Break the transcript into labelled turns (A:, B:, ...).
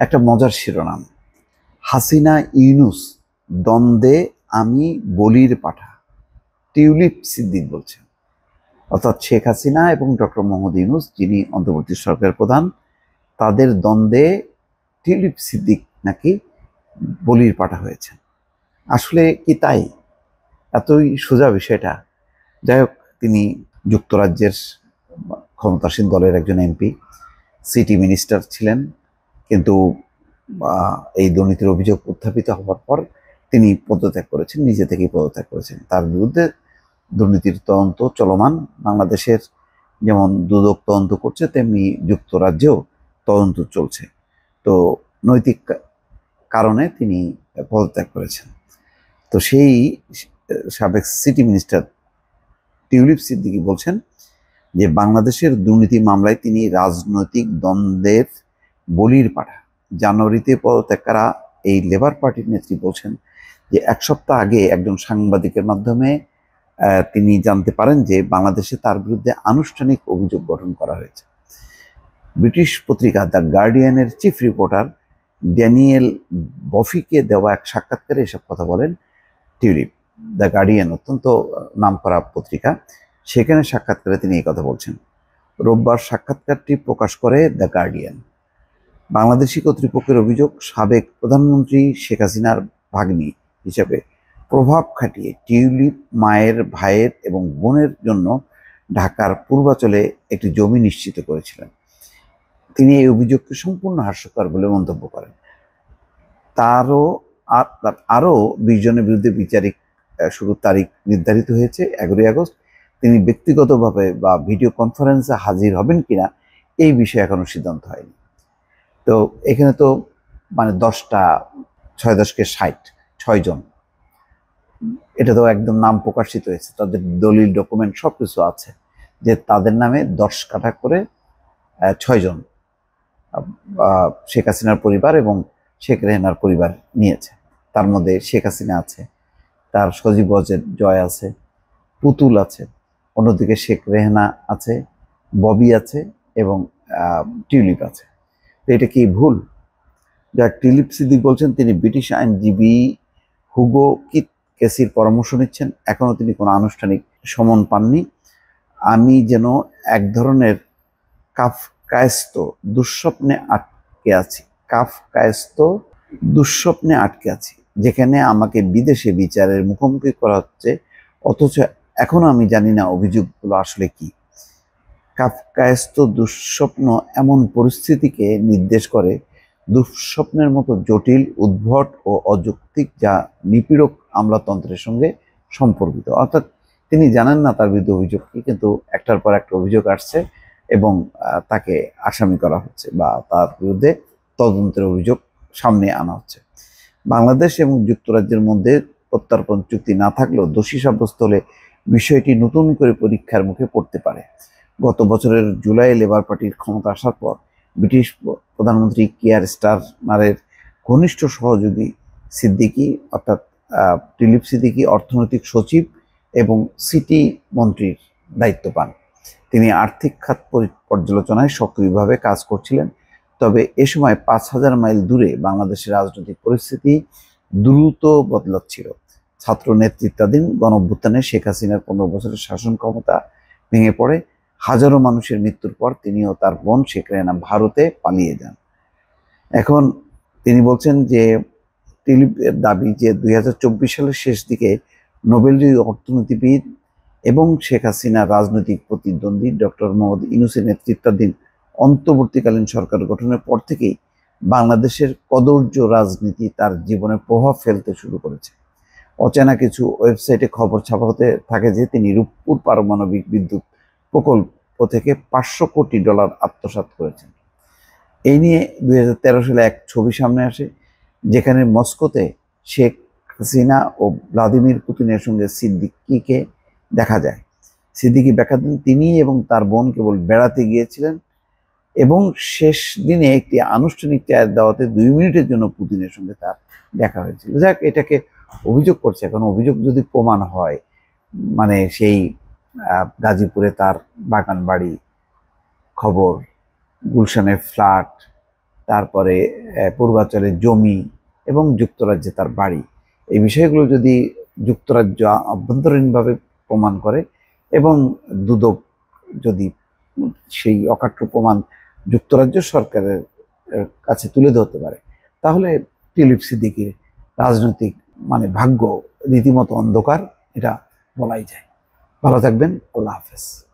A: একটা মজার শিরোনাম, হাসিনা ইউনূস দ্বন্দ্বে আমি বলির পাঠা। টিউলিপ সিদ্দিক বলছেন, অর্থাৎ শেখ হাসিনা এবং ডক্টর মোহাম্মদ ইউনূস যিনি অন্তর্বর্তী সরকারের প্রধান, তাদের দ্বন্দ্বে টিউলিপ সিদ্দিক নাকি বলির পাঠা হয়েছেন। আসলে কি তাই? এতই সোজা বিষয়টা? যাই হোক, তিনি যুক্তরাজ্যের ক্ষমতাসীন দলের একজন এমপি, সিটি মিনিস্টার ছিলেন, কিন্তু এই দুর্নীতির অভিযোগ উত্থাপিত হওয়ার পর তিনি পদত্যাগ করেছেন, নিজে থেকেই পদত্যাগ করেছেন। তার বিরুদ্ধে দুর্নীতির তদন্ত চলমান। বাংলাদেশের যেমন দুদক তদন্ত করছে, তেমনি যুক্তরাজ্যেও তদন্ত চলছে। তো নৈতিক কারণে তিনি পদত্যাগ করেছেন। তো সেই সাবেক সিটি মিনিস্টার টিউলিপ সিদ্দিকী বলছেন যে বাংলাদেশের দুর্নীতি মামলায় তিনি রাজনৈতিক দ্বন্দ্বের বলির পাঠা। জানুয়ারিতে পদত্যাগ করা এই লেবার পার্টির নেত্রী বলছেন যে এক সপ্তাহ আগে একজন সাংবাদিকের মাধ্যমে তিনি জানতে পারেন যে বাংলাদেশে তার বিরুদ্ধে আনুষ্ঠানিক অভিযোগ গঠন করা হয়েছে। ব্রিটিশ পত্রিকা দ্য গার্ডিয়ানের চিফ রিপোর্টার ড্যানিয়েল বফিকে দেওয়া এক সাক্ষাৎকারে এসব কথা বলেন টিউলিপ। দ্য গার্ডিয়ান অত্যন্ত নামকরা পত্রিকা, সেখানে সাক্ষাৎকারে তিনি এই কথা বলছেন। রোববার সাক্ষাৎকারটি প্রকাশ করে দ্য গার্ডিয়ান। বাংলাদেশি কর্তৃপক্ষের অভিযোগ, সাবেক প্রধানমন্ত্রী শেখ হাসিনার ভাগ্নি হিসেবে প্রভাব খাটিয়ে টিউলিপ মায়ের, ভাইয়ের এবং বোনের জন্য ঢাকার পূর্বাঞ্চলে একটি জমি নিশ্চিত করেছিলেন। তিনি এই অভিযোগকে সম্পূর্ণ হাস্যকর বলে মন্তব্য করেন। আরও 20 জনের বিরুদ্ধে বিচারিক শুরুর তারিখ নির্ধারিত হয়েছে 11 আগস্ট। তিনি ব্যক্তিগতভাবে বা ভিডিও কনফারেন্সে হাজির হবেন কিনা এই বিষয়ে এখনো সিদ্ধান্ত হয়নি। তো এখানে তো মানে 10টা 6 × 10 = 60, 6 জন। এটা তো একদম নাম প্রকাশিত হয়েছে, তাদের দলিল ডকুমেন্ট সবকিছু আছে যে তাদের নামে 10 কাঠা করে 6 জন শেখ হাসিনার পরিবার এবং শেখ রেহানার পরিবার নিয়েছে। তার মধ্যে শেখ হাসিনা আছে, তার সজীব জয় আছে, পুতুল আছে, অন্যদিকে শেখ রেহানা আছে, ববি আছে এবং টিউলিপ আছে। তো এটা কি ভুল? যা টিউলিপ সিদ্দিক বলছেন, তিনি ব্রিটিশ আইনজীবী হুগো কেসির পরামর্শ নিচ্ছেন। এখনো তিনি কোনো আনুষ্ঠানিক সমন পাননি। আমি যেন এক ধরনের কাফকায়স্ত দুঃস্বপ্নে আটকে আছি, যেখানে আমাকে বিদেশে বিচারের মুখোমুখি করা হচ্ছে, অথচ এখনো আমি জানি না অভিযোগগুলো আসলে কি। কাফকায়স্ত দুঃস্বপ্ন এমন পরিস্থিতিকে নির্দেশ করে, দুঃস্বপ্নের মতো জটিল, উদ্ভট ও অযৌক্তিক, যা নিপীড়ক আমলাতন্ত্রের সঙ্গে সম্পর্কিত। অর্থাৎ তিনি জানেন না তার বিরুদ্ধে অভিযোগ কি, কিন্তু একটার পর একটা অভিযোগ আসছে এবং তাকে আসামি করা হচ্ছে বা তার বিরুদ্ধে তদন্তের অভিযোগ সামনে আনা হচ্ছে। বাংলাদেশ এবং যুক্তরাজ্যের মধ্যে প্রত্যর্পণ চুক্তি না থাকলেও দোষী সাব্যস্ত হলে বিষয়টি নতুন করে পরীক্ষার মুখে পড়তে পারে। গত বছরের জুলাই লেবার পার্টির ক্ষমতা আসার পর ব্রিটিশ প্রধানমন্ত্রী কিয়ার স্টারমারের ঘনিষ্ঠ সহযোগী সিদ্দিকী, অর্থাৎ টিউলিপ সিদ্দিকী অর্থনৈতিক সচিব এবং সিটি মন্ত্রীর দায়িত্ব পান। তিনি আর্থিক খাত পর্যালোচনায় সক্রিয়ভাবে কাজ করছিলেন। তবে এ সময় 5000 মাইল দূরে বাংলাদেশের রাজনৈতিক পরিস্থিতি দ্রুত বদলাচ্ছিল। ছাত্র নেতৃত্বাধীন গণঅভ্যুত্থানে শেখ হাসিনার 15 বছরের শাসন ক্ষমতা ভেঙে পড়ে। হাজারো মানুষের মৃত্যুর পর তিনি ও তার বোন শেখ রেহানা ভারতে পালিয়ে যান। এখন তিনি বলছেন যে টিউলিপের দাবি যে 2024 সালের শেষ দিকে নোবেলজয়ী অর্থনীতিবিদ এবং শেখ হাসিনা রাজনৈতিক প্রতিদ্বন্দ্বী ডক্টর মোহাম্মদ ইউনূসের নেতৃত্বাধীন অন্তর্বর্তীকালীন সরকার গঠনের পর থেকেই বাংলাদেশের কদর্য রাজনীতি তার জীবনে প্রভাব ফেলতে শুরু করেছে। অচেনা কিছু ওয়েবসাইটে খবর ছাপা হতে থাকে যে তিনি রূপপুর পারমাণবিক বিদ্যুৎ প্রকল্প থেকে $500 কোটি আত্মসাৎ করেছেন। এই নিয়ে 2013 সালে এক ছবি সামনে আসে, যেখানে মস্কোতে শেখ হাসিনা ও ভ্লাদিমির পুতিনের সঙ্গে সিদ্দিকীকে দেখা যায়। সিদ্দিকী ব্যাখ্যা দেন, তিনি এবং তার বোন কেবল বেড়াতে গিয়েছিলেন এবং শেষ দিনে একটি আনুষ্ঠানিক চায়ের দাওয়াতে 2 মিনিটের জন্য পুতিনের সঙ্গে তার দেখা হয়েছিল। যাক, এটাকে অভিযোগ করছে। এখন অভিযোগ যদি প্রমাণ হয়, মানে সেই গাজীপুরে তার বাগান বাড়ি, খবর, গুলশানের ফ্ল্যাট, তারপরে পূর্বাঞ্চলের জমি এবং যুক্তরাজ্যে তার বাড়ি, এই বিষয়গুলো যদি যুক্তরাজ্য অভ্যন্তরীণভাবে প্রমাণ করে এবং দুদক যদি সেই অকাট্য প্রমাণ যুক্তরাজ্য সরকারের কাছে তুলে ধরতে পারে, তাহলে টিউলিপ সিদ্দিকীর রাজনৈতিক ভাগ্য রীতিমতো অন্ধকার, এটা বলাই যায়। ভালো থাকবেন। আল্লাহ হাফেজ।